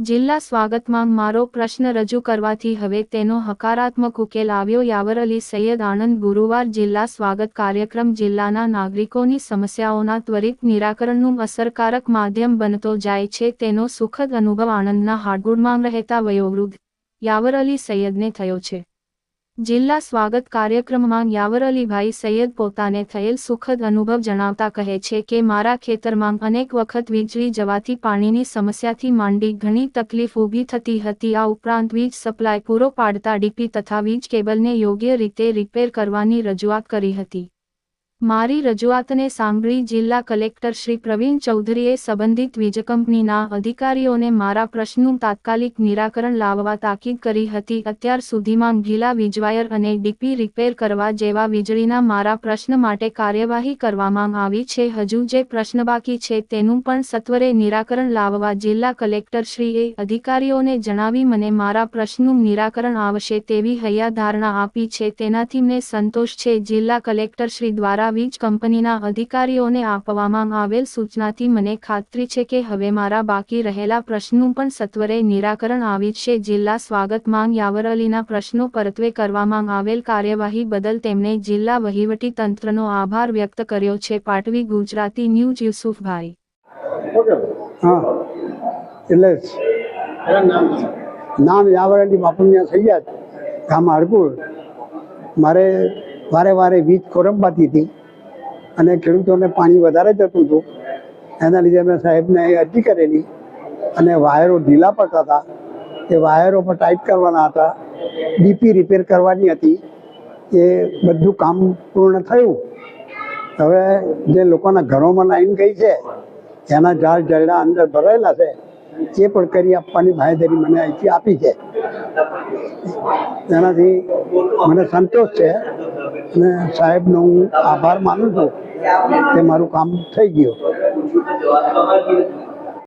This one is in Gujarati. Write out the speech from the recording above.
જિલ્લા સ્વાગતમાં મારો પ્રશ્ન રજૂ કરવાથી હવે તેનો હકારાત્મક ઉકેલ આવ્યો. યાવર અલી સૈયદ આણંદ. ગુરુવાર જિલ્લા સ્વાગત કાર્યક્રમ જિલ્લાના નાગરિકોની સમસ્યાઓના ત્વરિત નિરાકરણનું અસરકારક માધ્યમ બનતો જાય છે તેનો સુખદ અનુભવ આણંદના હાડગુડમાં રહેતા વયોવૃદ્ધ યાવર અલી સૈયદને થયો છે. જિલ્લા સ્વાગત કાર્યક્રમમાં યાવર અલીભાઈ સૈયદ પોતાને થયેલ સુખદ અનુભવ જણાવતા કહે છે કે મારા ખેતરમાં અનેક વખત વીજળી જવાથી પાણીની સમસ્યાથી માંડી ઘણી તકલીફ ઊભી થતી હતી. આ ઉપરાંત વીજ સપ્લાય પૂરો પાડતા ડીપી તથા વીજ કેબલને યોગ્ય રીતે રિપેર કરવાની રજૂઆત કરી હતી. મારી રજૂઆતને સાંભળી જિલ્લા કલેક્ટર શ્રી પ્રવીણ ચૌધરીએ સંબંધિત વીજ કંપનીના અધિકારીઓને મારા પ્રશ્નનું તાત્કાલિક નિરાકરણ લાવવા તાકીદ કરી હતી. અત્યાર સુધીમાં ઢીલા વીજવાયર અને ડીપી રિપેર કરવા જેવા વીજળીના મારા પ્રશ્ન માટે કાર્યવાહી કરવામાં આવી છે. હજુ જે પ્રશ્ન બાકી છે તેનું પણ સત્વરે નિરાકરણ લાવવા જિલ્લા કલેક્ટરશ્રીએ અધિકારીઓને જણાવી મને મારા પ્રશ્નનું નિરાકરણ આવશે તેવી હૈયાધારણા આપી છે. તેનાથી મને સંતોષ છે. જિલ્લા કલેક્ટરશ્રી દ્વારા વીજ કંપનીના અધિકારીઓને આપવામાં આવેલ સૂચનાથી મને ખાતરી છે કે હવે મારા બાકી રહેલા પ્રશ્નનું પણ સત્વરે નિરાકરણ આવશે. જિલ્લા સ્વાગતમાં યાવર અલીના પ્રશ્નો પરત્વે કરવામાં આવેલ કાર્યવાહી બદલ તેમણે જિલ્લા વહીવટી તંત્રનો આભાર વ્યક્ત કર્યો છે. પાટવી ગુજરાતી ન્યૂઝ યુસુફભાઈ. નામ યાવર અલી બાપુમિયા સૈયદ, ગામ હાડગુડ. મારે વારે વીજ ખોરંબાતી હતી અને ખેડૂતોને પાણી વધારે જતું હતું. એના લીધે મેં સાહેબને અરજી કરેલી અને વાયરો ઢીલા પડતા હતા. એ વાયરો પર ટાઈટ કરવાના હતા, ડીપી રિપેર કરવાની હતી. એ બધું કામ પૂર્ણ થયું. હવે જે લોકોના ઘરોમાં લાઈન ગઈ છે એના ઝાડ ઝરડા અંદર ભરાયેલા છે એ પણ કરી આપવાની બાંહેધરી મને અહીંથી આપી છે. તેનાથી મને સંતોષ છે અને સાહેબનો હું આભાર માનું છું કે મારું કામ થઈ ગયું.